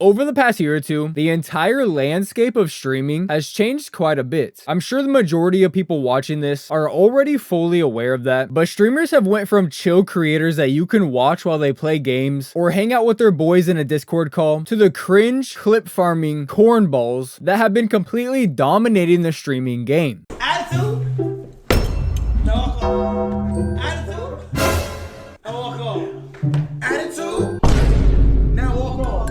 Over the past year or two, the entire landscape of streaming has changed quite a bit. I'm sure the majority of people watching this are already fully aware of that, but streamers have went from chill creators that you can watch while they play games or hang out with their boys in a Discord call to the cringe, clip farming cornballs that have been completely dominating the streaming game. Attitude? No. Attitude? Now walk off. Attitude? Now walk off.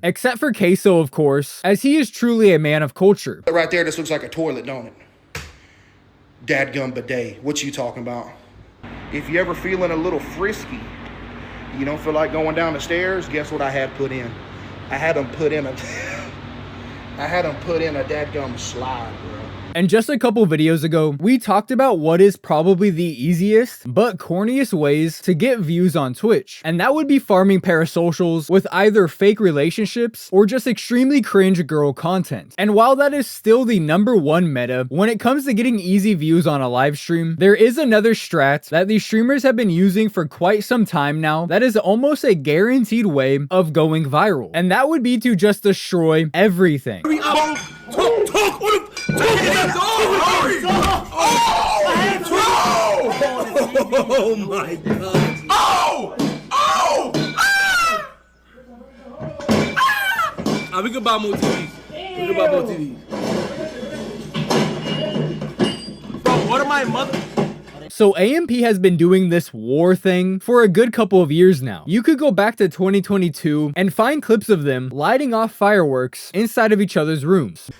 Except for Queso, of course, as he is truly a man of culture. Right there, this looks like a toilet, don't it? Dadgum bidet. What you talking about? If you ever feeling a little frisky, you don't feel like going down the stairs, guess what I had put in? I had them put in a dadgum slide, bro. And just a couple videos ago, we talked about what is probably the easiest but corniest ways to get views on Twitch. And that would be farming parasocials with either fake relationships or just extremely cringe girl content. And while that is still the #1 meta, when it comes to getting easy views on a live stream, there is another strat that these streamers have been using for quite some time now that is almost a guaranteed way of going viral. And that would be to just destroy everything. Oh my god. Oh! Oh! Ah! Ah! We can buy more TVs. We can buy more TVs. Bro, what am I mother? So AMP has been doing this war thing for a good couple of years now. You could go back to 2022 and find clips of them lighting off fireworks inside of each other's rooms.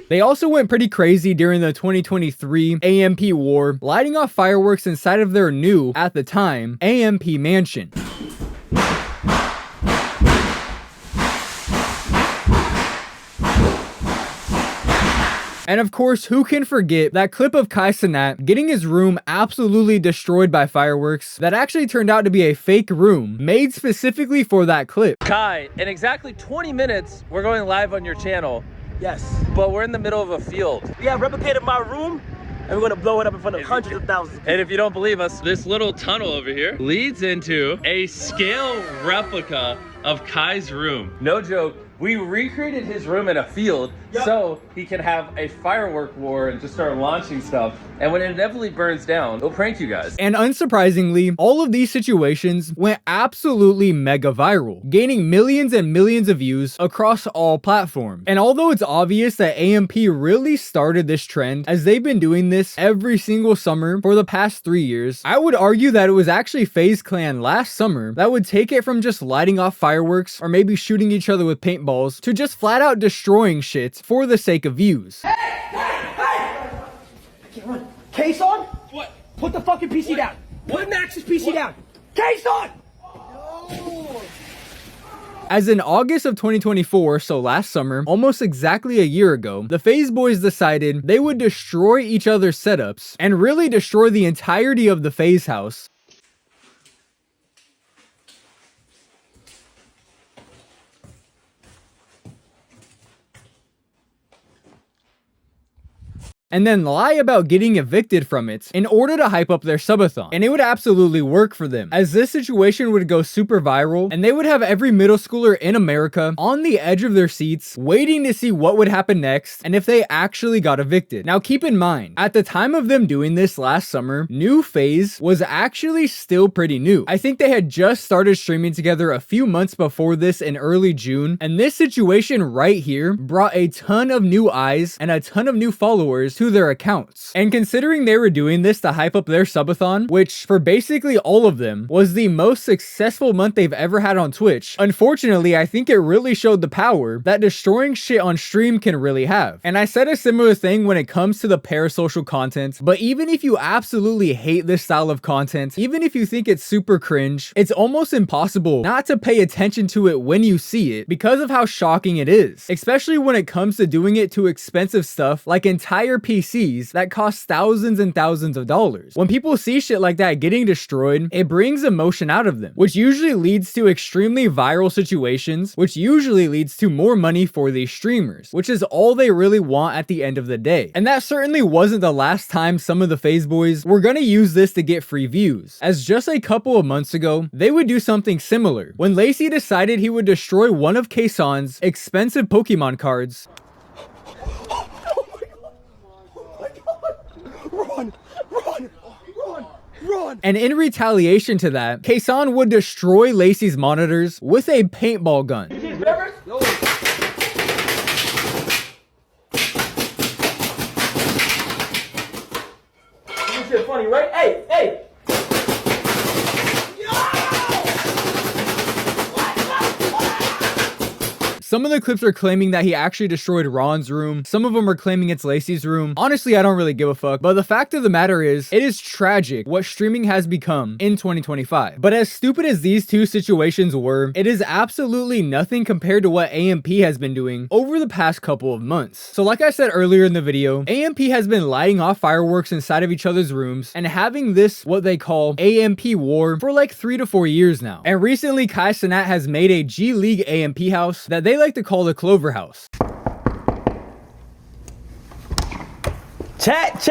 They also went pretty crazy during the 2023 AMP war, lighting off fireworks inside of their new, at the time, AMP mansion. And of course, who can forget that clip of Kai Cenat getting his room absolutely destroyed by fireworks that actually turned out to be a fake room made specifically for that clip. Kai, in exactly 20 minutes, we're going live on your channel. Yes. But we're in the middle of a field. We have replicated my room and we're gonna blow it up in front of hundreds of thousands. And if you don't believe us, this little tunnel over here leads into a scale replica of Kai's room. No joke. We recreated his room in a field so he can have a firework war and just start launching stuff. And when it inevitably burns down, it'll prank you guys. And unsurprisingly, all of these situations went absolutely mega viral, gaining millions and millions of views across all platforms. And although it's obvious that AMP really started this trend, as they've been doing this every single summer for the past 3 years, I would argue that it was actually FaZe Clan last summer that would take it from just lighting off fireworks or maybe shooting each other with paintballs to just flat out destroying shit for the sake of views. Hey! I can't run. Case on? What? Put the fucking PC down. Put Max's PC down. Case on! No. As in August of 2024, so last summer, almost exactly a year ago, the FaZe boys decided they would destroy each other's setups and really destroy the entirety of the FaZe house. And then lie about getting evicted from it in order to hype up their subathon. And it would absolutely work for them, as this situation would go super viral and they would have every middle schooler in America on the edge of their seats waiting to see what would happen next and if they actually got evicted. Now keep in mind, at the time of them doing this last summer, new FaZe was actually still pretty new. I think they had just started streaming together a few months before this in early June, and this situation right here brought a ton of new eyes and a ton of new followers to their accounts. And considering they were doing this to hype up their subathon, which for basically all of them was the most successful month they've ever had on Twitch, unfortunately I think it really showed the power that destroying shit on stream can really have. And I said a similar thing when it comes to the parasocial content, but even if you absolutely hate this style of content, even if you think it's super cringe, it's almost impossible not to pay attention to it when you see it because of how shocking it is, especially when it comes to doing it to expensive stuff like entire PCs that cost thousands and thousands of dollars. When people see shit like that getting destroyed, it brings emotion out of them, which usually leads to extremely viral situations, which usually leads to more money for these streamers, which is all they really want at the end of the day. And that certainly wasn't the last time some of the FaZe boys were gonna use this to get free views, as just a couple of months ago, they would do something similar. When Lacey decided he would destroy one of Kayson's expensive Pokemon cards, Run! and in retaliation to that, Kayson would destroy Lacey's monitors with a paintball gun. Shit funny, right? Hey! Some of the clips are claiming that he actually destroyed Ron's room. Some of them are claiming it's Lacey's room. Honestly, I don't really give a fuck. But the fact of the matter is, it is tragic what streaming has become in 2025. But as stupid as these two situations were, it is absolutely nothing compared to what AMP has been doing over the past couple of months. So like I said earlier in the video, AMP has been lighting off fireworks inside of each other's rooms and having this, what they call AMP war, for like 3 to 4 years now. And recently, Kai Cenat has made a G League AMP house that they like to call the Clover House. Chat.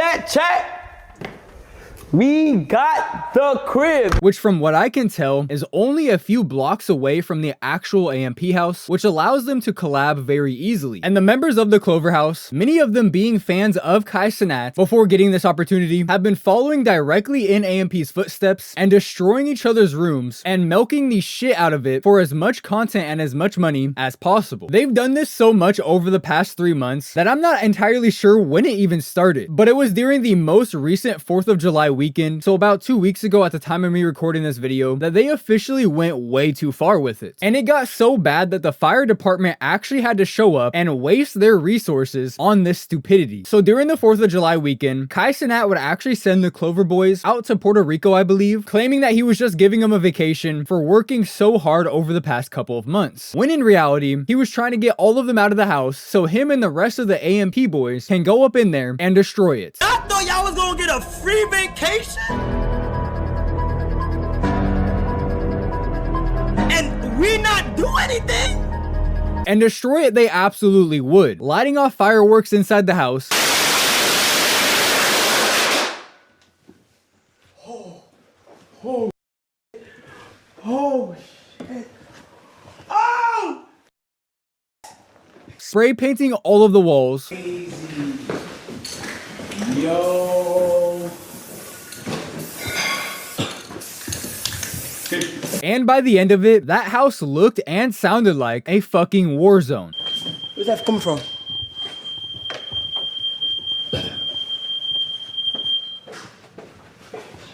We got the crib. Which from what I can tell is only a few blocks away from the actual AMP house, which allows them to collab very easily. And the members of the Clover House, many of them being fans of Kai Cenat before getting this opportunity, have been following directly in AMP's footsteps and destroying each other's rooms and milking the shit out of it for as much content and as much money as possible. They've done this so much over the past 3 months that I'm not entirely sure when it even started, but it was during the most recent 4th of July weekend, so about 2 weeks ago at the time of me recording this video, that they officially went way too far with it. And it got so bad that the fire department actually had to show up and waste their resources on this stupidity. So during the 4th of July weekend, Kai Cenat would actually send the Clover boys out to Puerto Rico, I believe, claiming that he was just giving them a vacation for working so hard over the past couple of months. When in reality, he was trying to get all of them out of the house so him and the rest of the AMP boys can go up in there and destroy it. I thought y'all was gonna get a free vacation? And we not do anything? And destroy it they absolutely would, lighting off fireworks inside the house. Oh shit. Oh! Spray painting all of the walls. Yo. And by the end of it, that house looked and sounded like a fucking war zone. Where's that coming from?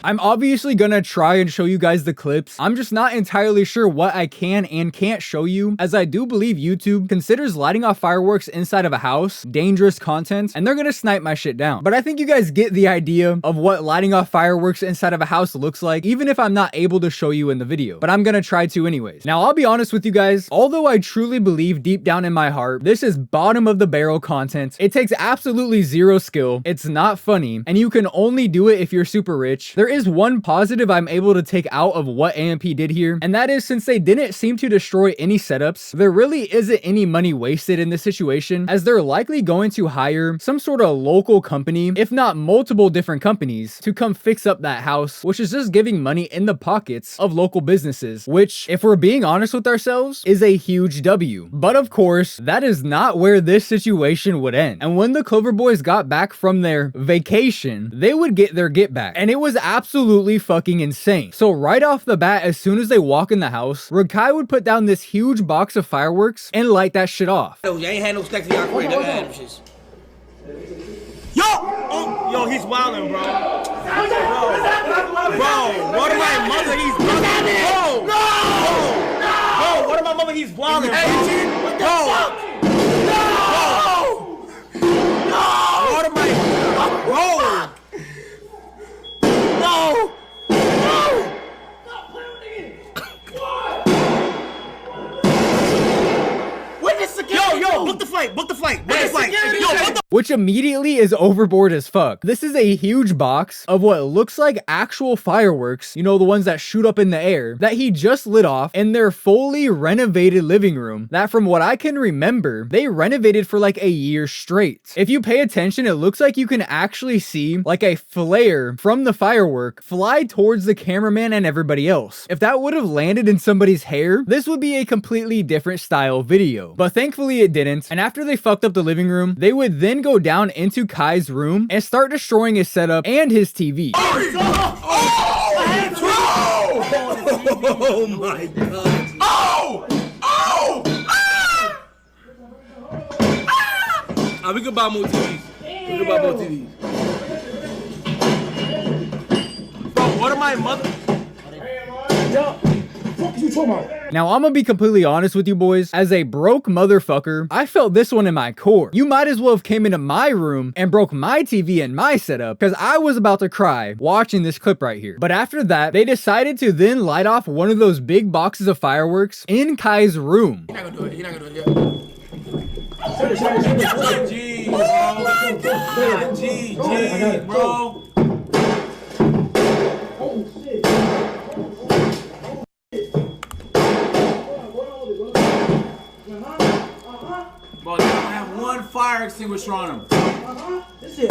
I'm obviously gonna try and show you guys the clips. I'm just not entirely sure what I can and can't show you, as I do believe YouTube considers lighting off fireworks inside of a house dangerous content, and they're gonna snipe my shit down. But I think you guys get the idea of what lighting off fireworks inside of a house looks like, even if I'm not able to show you in the video. But I'm gonna try to anyways. Now, I'll be honest with you guys, although I truly believe deep down in my heart, this is bottom of the barrel content. It takes absolutely zero skill, it's not funny, and you can only do it if you're super rich. There is one positive I'm able to take out of what AMP did here, and that is since they didn't seem to destroy any setups, there really isn't any money wasted in this situation, as they're likely going to hire some sort of local company, if not multiple different companies, to come fix up that house, which is just giving money in the pockets of local businesses, which, if we're being honest with ourselves, is a huge W. But of course, that is not where this situation would end. And when the Clover boys got back from their vacation, they would get their get back, and it was absolutely fucking insane. So right off the bat, as soon as they walk in the house, Rakai would put down this huge box of fireworks and light that shit off. Yo, you ain't had no sex in y'all crib. Never had them shits. Yo! Oh, yo, he's wildin', bro. Bro, what am my mother? He's wildin'. Bro! Bro, what am my mother? He's wildin', bro. No! What am I? Bro! No! No! Where's the security? Yo, book the flight. Yo, book the which immediately is overboard as fuck. This is a huge box of what looks like actual fireworks, you know, the ones that shoot up in the air, that he just lit off in their fully renovated living room that, from what I can remember, they renovated for like a year straight. If you pay attention, it looks like you can actually see like a flare from the firework fly towards the cameraman and everybody else. If that would have landed in somebody's hair, this would be a completely different style video. But thankfully it didn't, and after they fucked up the living room, they would then go down into Kai's room and start destroying his setup and his TV. Oh my god. Oh! Oh! Ah! We can buy more TVs. We can buy more TVs. Bro, what am I, mother? Yo. What you talking about? Now, I'm gonna be completely honest with you boys. As a broke motherfucker, I felt this one in my core. You might as well have came into my room and broke my TV and my setup, because I was about to cry watching this clip right here. But after that, they decided to then light off one of those big boxes of fireworks in Kai's room. You're not gonna do it. You're not gonna do it. G, bro. G, bro. Oh, shit. Bro, they don't have one fire extinguisher on them. This is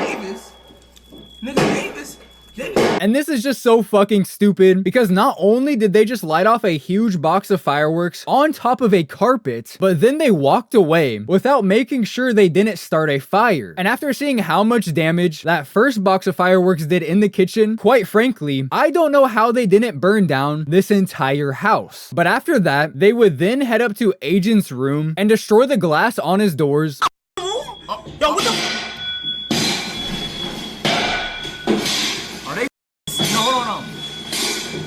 Davis. Nigga Davis. And this is just so fucking stupid, because not only did they just light off a huge box of fireworks on top of a carpet, but then they walked away without making sure they didn't start a fire. And after seeing how much damage that first box of fireworks did in the kitchen, quite frankly, I don't know how they didn't burn down this entire house. But after that, they would then head up to Agent's room and destroy the glass on his doors. Yo, what the? Hold on.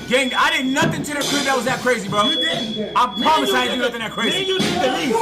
Gang, I did nothing to the crib that was that crazy, bro. You didn't. I promise I didn't do nothing that crazy. You did the least.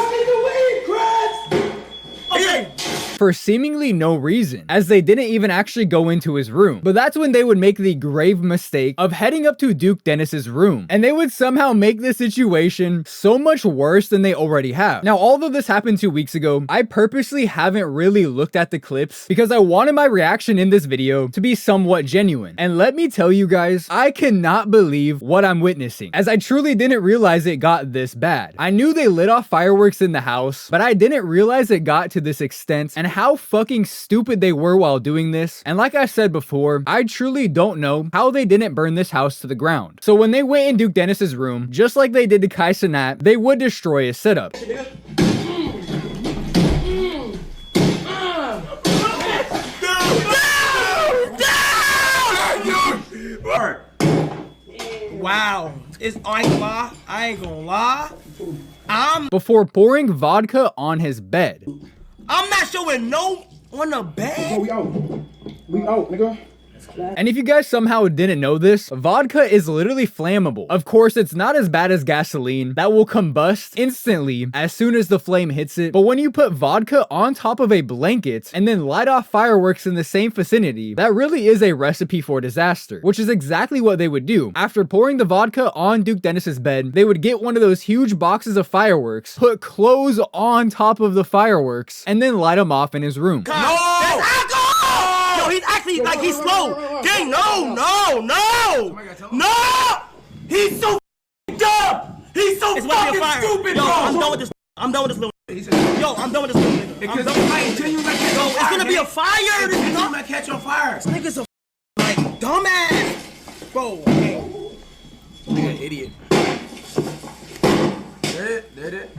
Okay. For seemingly no reason, as they didn't even actually go into his room. But that's when they would make the grave mistake of heading up to Duke Dennis's room, and they would somehow make the situation so much worse than they already have. Now, although this happened 2 weeks ago, I purposely haven't really looked at the clips because I wanted my reaction in this video to be somewhat genuine. And let me tell you guys, I cannot believe what I'm witnessing, as I truly didn't realize it got this bad. I knew they lit off fireworks in the house, but I didn't realize it got to this extent and how fucking stupid they were while doing this. And like I said before, I truly don't know how they didn't burn this house to the ground. So when they went in Duke Dennis's room, just like they did to Kai Cenat, they would destroy his setup. Wow. I ain't gonna lie. Before pouring vodka on his bed. I'm not showing no on the bed. We out, nigga. And if you guys somehow didn't know this, vodka is literally flammable. Of course, it's not as bad as gasoline that will combust instantly as soon as the flame hits it. But when you put vodka on top of a blanket and then light off fireworks in the same vicinity, that really is a recipe for disaster, which is exactly what they would do. After pouring the vodka on Duke Dennis's bed, they would get one of those huge boxes of fireworks, put clothes on top of the fireworks, and then light them off in his room. No! That's alcohol! Yo, he's actually like he's slow. Gang, no! He's so dumb. He's so fucking stupid, bro. I'm done with this. I'm done with this little. Yo, I'm done with this little. Because it's gonna be a fire. This is not gonna catch on fire. This nigga's a like dumbass, bro. Hey, nigga, idiot. Did it.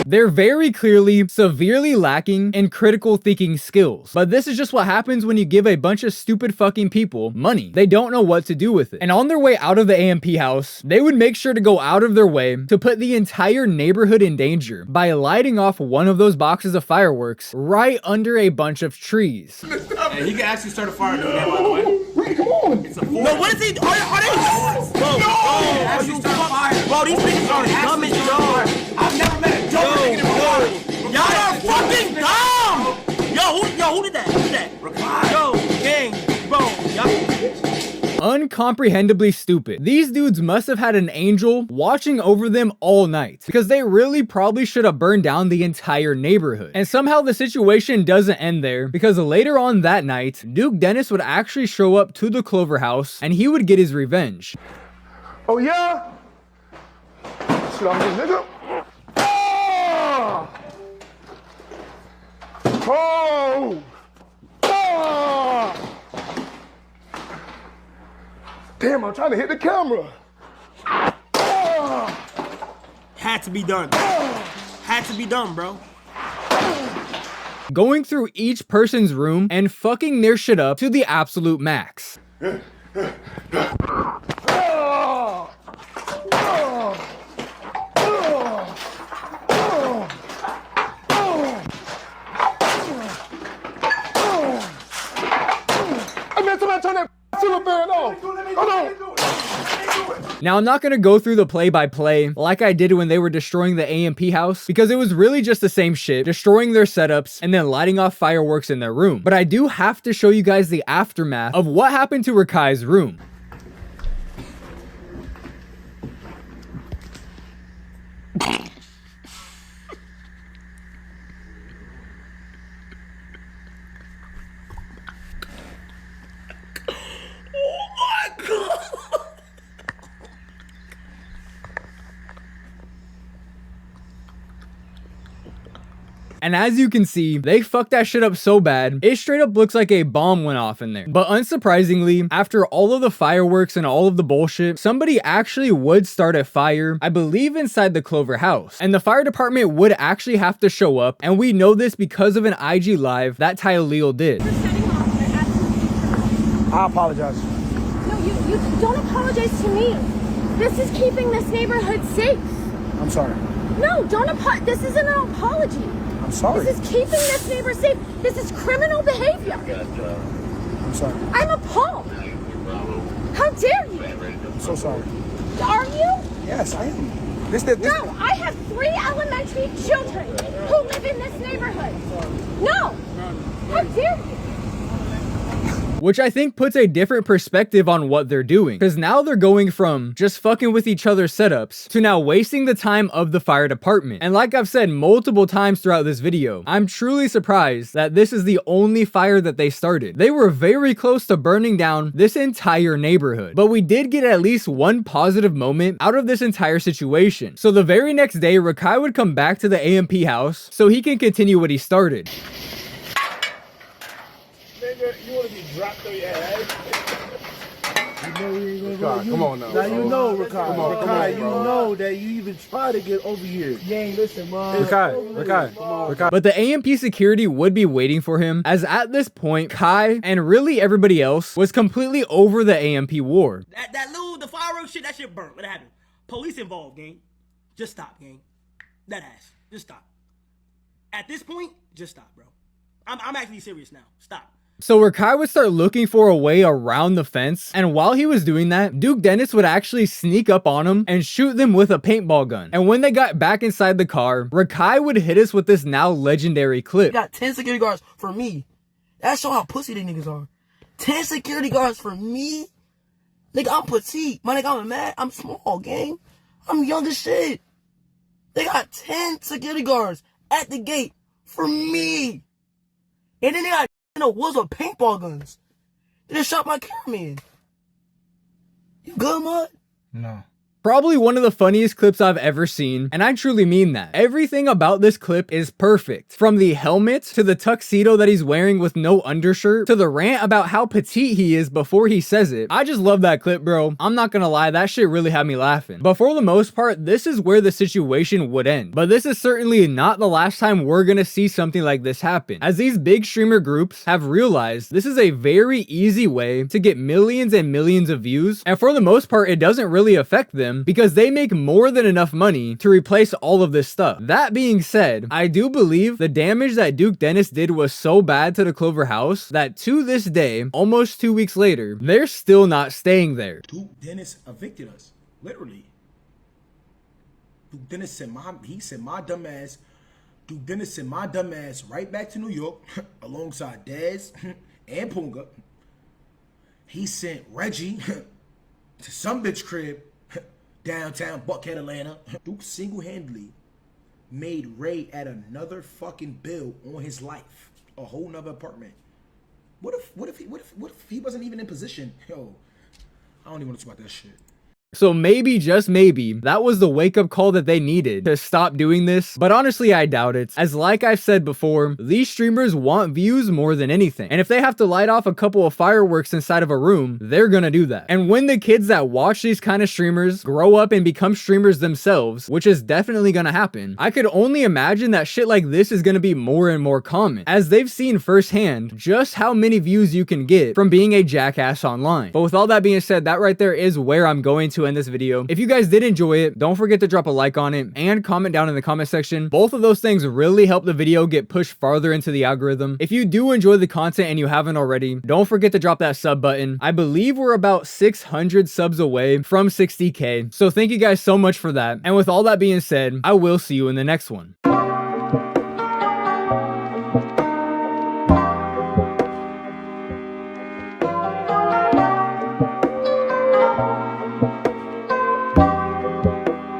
They're very clearly severely lacking in critical thinking skills. But this is just what happens when you give a bunch of stupid fucking people money. They don't know what to do with it. And on their way out of the AMP house, they would make sure to go out of their way to put the entire neighborhood in danger by lighting off one of those boxes of fireworks right under a bunch of trees. Hey, he can actually start a fire doing that, by the way. Come on. It's a force. No, what is he? Are they? Bro, bro, these niggas are dumb as dumb. I've never met a dumb nigga in my life. Y'all are fucking dumb. Yo, who did that? Yo, gang, bro, y'all. Uncomprehendibly stupid. These dudes must have had an angel watching over them all night, because they really probably should have burned down the entire neighborhood. And somehow the situation doesn't end there, because later on that night, Duke Dennis would actually show up to the Clover House and he would get his revenge. Oh yeah? Shit on this nigga. Oh! Oh! Oh! Damn, I'm trying to hit the camera. Oh! Had to be done. Had to be done, bro. Going through each person's room and fucking their shit up to the absolute max. Now, I'm not going to go through the play-by-play like I did when they were destroying the AMP house, because it was really just the same shit, destroying their setups and then lighting off fireworks in their room. But I do have to show you guys the aftermath of what happened to Rakai's room. And as you can see, they fucked that shit up so bad, it straight up looks like a bomb went off in there. But unsurprisingly, after all of the fireworks and all of the bullshit, somebody actually would start a fire, I believe inside the Clover House. And the fire department would actually have to show up, and we know this because of an IG live that Tyleel did. I apologize. No, you don't apologize to me. This is keeping this neighborhood safe. I'm sorry. No, this isn't an apology. I'm sorry. This is keeping this neighbor safe. This is criminal behavior. I'm sorry. I'm appalled. How dare you? I'm so sorry. Are you? Yes, I am. No, I have 3 elementary children who live in this neighborhood. No. How dare you? Which I think puts a different perspective on what they're doing, because now they're going from just fucking with each other's setups to now wasting the time of the fire department. And like I've said multiple times throughout this video, I'm truly surprised that this is the only fire that they started. They were very close to burning down this entire neighborhood, but we did get at least one positive moment out of this entire situation. So the very next day, Rakai would come back to the AMP house so he can continue what he started. You want to be dropped on your head? Come on now. Now you know, Rakai. Come on, Rakai, you bro. know that you even try to get over here. You ain't listen, man. Rakai. But the AMP security would be waiting for him, as at this point, Kai and really everybody else was completely over the AMP war. The fireworks shit, that shit burnt. What happened? Police involved, gang. Just stop, gang. That ass. Just stop. At this point, just stop, bro. I'm actually serious now. Stop. So Rakai would start looking for a way around the fence, and while he was doing that, Duke Dennis would actually sneak up on him and shoot them with a paintball gun. And when they got back inside the car, Rakai would hit us with this now legendary clip. Got 10 security guards for me. That show how pussy these niggas are. 10 security guards for me? Nigga, I'm petite. My nigga, I'm mad. I'm small, gang. I'm young as shit. They got 10 security guards at the gate for me. And then they got in the woods with paintball guns. They just shot my cameraman. You good, Mud? No. Probably one of the funniest clips I've ever seen, and I truly mean that. Everything about this clip is perfect. From the helmet, to the tuxedo that he's wearing with no undershirt, to the rant about how petite he is before he says it. I just love that clip, bro. I'm not gonna lie, that shit really had me laughing. But for the most part, this is where the situation would end. But this is certainly not the last time we're gonna see something like this happen, as these big streamer groups have realized this is a very easy way to get millions and millions of views, and for the most part, it doesn't really affect them because they make more than enough money to replace all of this stuff. That being said, I do believe the damage that Duke Dennis did was so bad to the Clover House that to this day, almost 2 weeks later, they're still not staying there. Duke Dennis evicted us, literally. Duke Dennis sent my dumb ass. Duke Dennis sent my dumb ass right back to New York alongside Dez and Punga. he sent Reggie to some bitch crib downtown Buckhead, Atlanta. Duke single-handedly made Ray add another fucking bill on his life, a whole nother apartment. What if he wasn't even in position? Yo, I don't even want to talk about that shit. So maybe, just maybe, that was the wake-up call that they needed to stop doing this, but honestly I doubt it, as like I've said before, these streamers want views more than anything, and if they have to light off a couple of fireworks inside of a room, they're gonna do that. And when the kids that watch these kind of streamers grow up and become streamers themselves, which is definitely gonna happen, I could only imagine that shit like this is gonna be more and more common, as they've seen firsthand just how many views you can get from being a jackass online. But with all that being said, that right there is where I'm going to end this video. If you guys did enjoy it, don't forget to drop a like on it and comment down in the comment section. Both of those things really help the video get pushed farther into the algorithm. If you do enjoy the content and you haven't already, don't forget to drop that sub button. I believe we're about 600 subs away from 60K. So thank you guys so much for that. And with all that being said, I will see you in the next one.